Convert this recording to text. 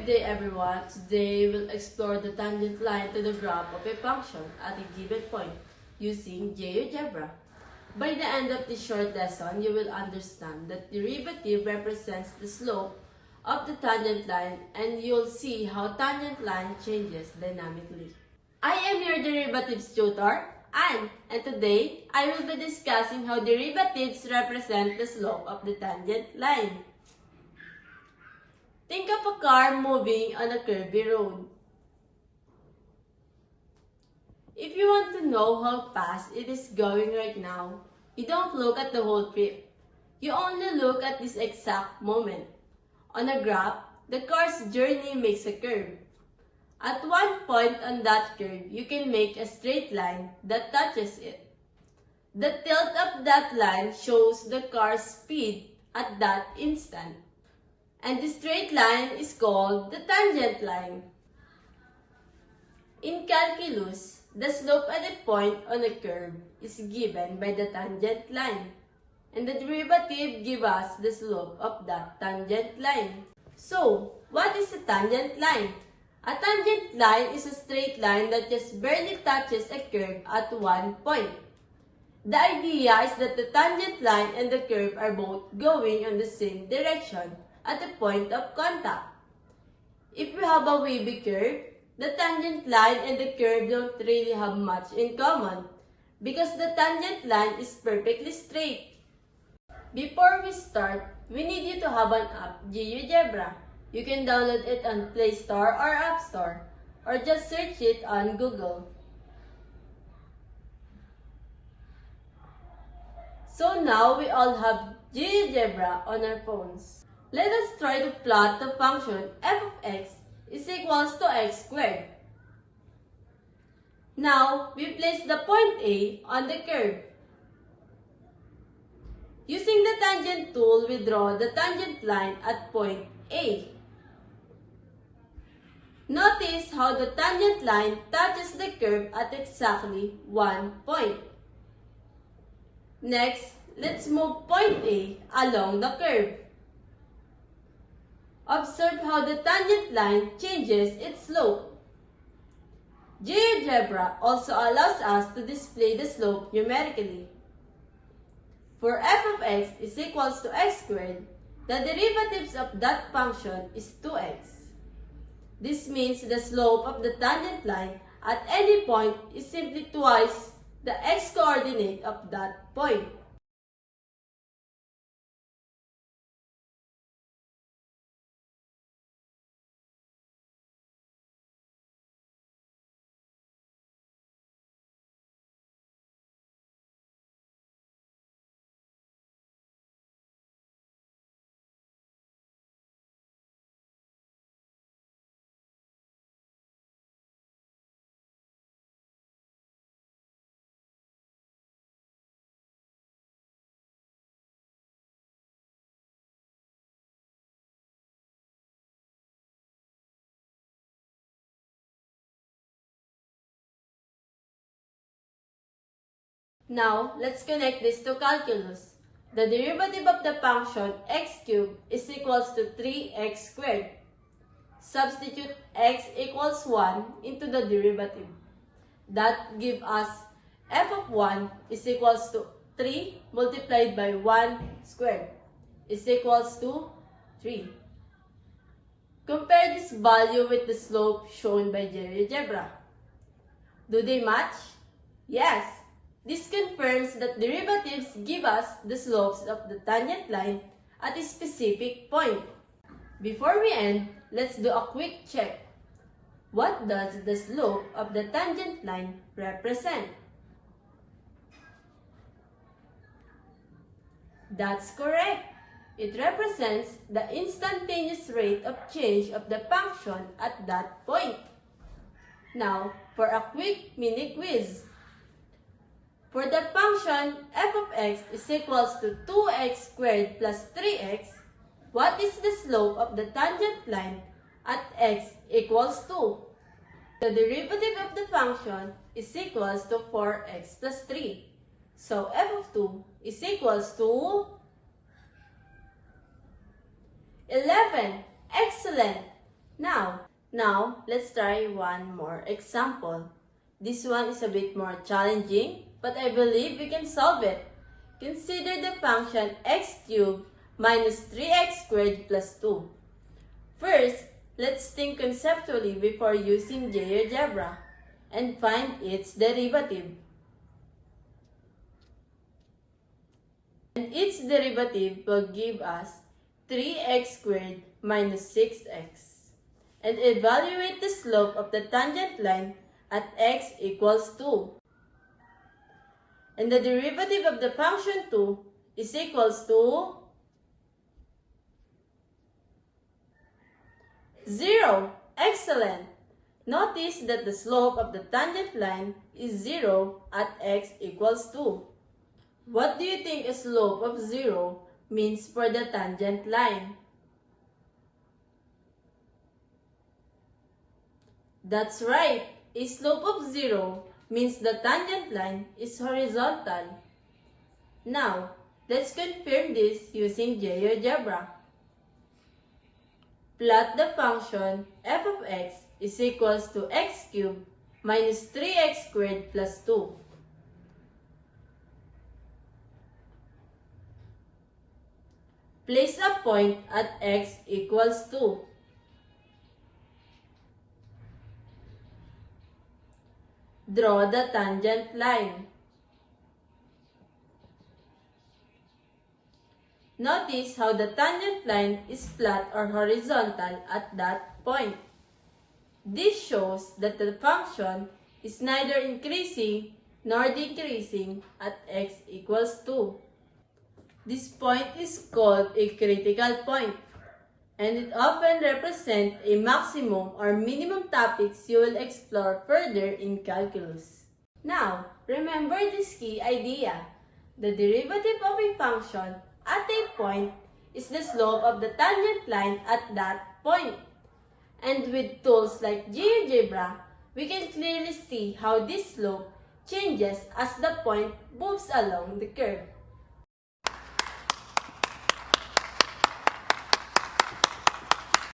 day everyone. Today we'll explore the tangent line to the graph of a function at a given point using GeoGebra. By the end of this short lesson, you will understand that derivative represents the slope of the tangent line and you'll see how tangent line changes dynamically. I am your derivatives tutor, Anne, and today I will be discussing how derivatives represent the slope of the tangent line. Think of a car moving on a curvy road. If you want to know how fast it is going right now, you don't look at the whole trip. You only look at this exact moment. On a graph, the car's journey makes a curve. At one point on that curve, you can make a straight line that touches it. The tilt of that line shows the car's speed at that instant. And the straight line is called the tangent line. In calculus, the slope at a point on a curve is given by the tangent line. And the derivative gives us the slope of that tangent line. So, what is a tangent line? A tangent line is a straight line that just barely touches a curve at one point. The idea is that the tangent line and the curve are both going in the same direction at the point of contact. If we have a wavy curve, the tangent line and the curve don't really have much in common because the tangent line is perfectly straight. Before we start, we need you to have an app, GeoGebra. You can download it on Play Store or App Store, or just search it on Google. So now we all have GeoGebra on our phones. Let us try to plot the function f of x is equals to x squared. Now, we place the point A on the curve. Using the tangent tool, we draw the tangent line at point A. Notice how the tangent line touches the curve at exactly one point. Next, let's move point A along the curve. Observe how the tangent line changes its slope. GeoGebra also allows us to display the slope numerically. For f of x is equals to x squared, the derivatives of that function is 2x. This means the slope of the tangent line at any point is simply twice the x coordinate of that point. Now, let's connect this to calculus. The derivative of the function x cubed is equals to 3x squared. Substitute x equals 1 into the derivative. That gives us f of 1 is equals to 3 multiplied by 1 squared is equals to 3. Compare this value with the slope shown by GeoGebra. Do they match? Yes. This confirms that derivatives give us the slopes of the tangent line at a specific point. Before we end, let's do a quick check. What does the slope of the tangent line represent? That's correct. It represents the instantaneous rate of change of the function at that point. Now, for a quick mini quiz. For the function f of x is equals to 2x squared plus 3x, what is the slope of the tangent line at x equals 2? The derivative of the function is equals to 4x plus 3. So f of 2 is equals to 11. Excellent! Now, let's try one more example. This one is a bit more challenging, but I believe we can solve it. Consider the function x cubed minus 3x squared plus 2. First, let's think conceptually before using GeoGebra and find its derivative. And its derivative will give us 3x squared minus 6x. And evaluate the slope of the tangent line at x equals 2. And the derivative of the function 2 is equals to 0. Excellent! Notice that the slope of the tangent line is 0 at x equals 2. What do you think a slope of 0 means for the tangent line? That's right! A slope of 0 means the tangent line is horizontal. Now, let's confirm this using GeoGebra. Plot the function f of x is equals to x cubed minus 3x squared plus 2. Place a point at x equals 2. Draw the tangent line. Notice how the tangent line is flat or horizontal at that point. This shows that the function is neither increasing nor decreasing at x equals 2. This point is called a critical point, and it often represents a maximum or minimum topics you will explore further in calculus. Now, remember this key idea. The derivative of a function at a point is the slope of the tangent line at that point. And with tools like GeoGebra, we can clearly see how this slope changes as the point moves along the curve.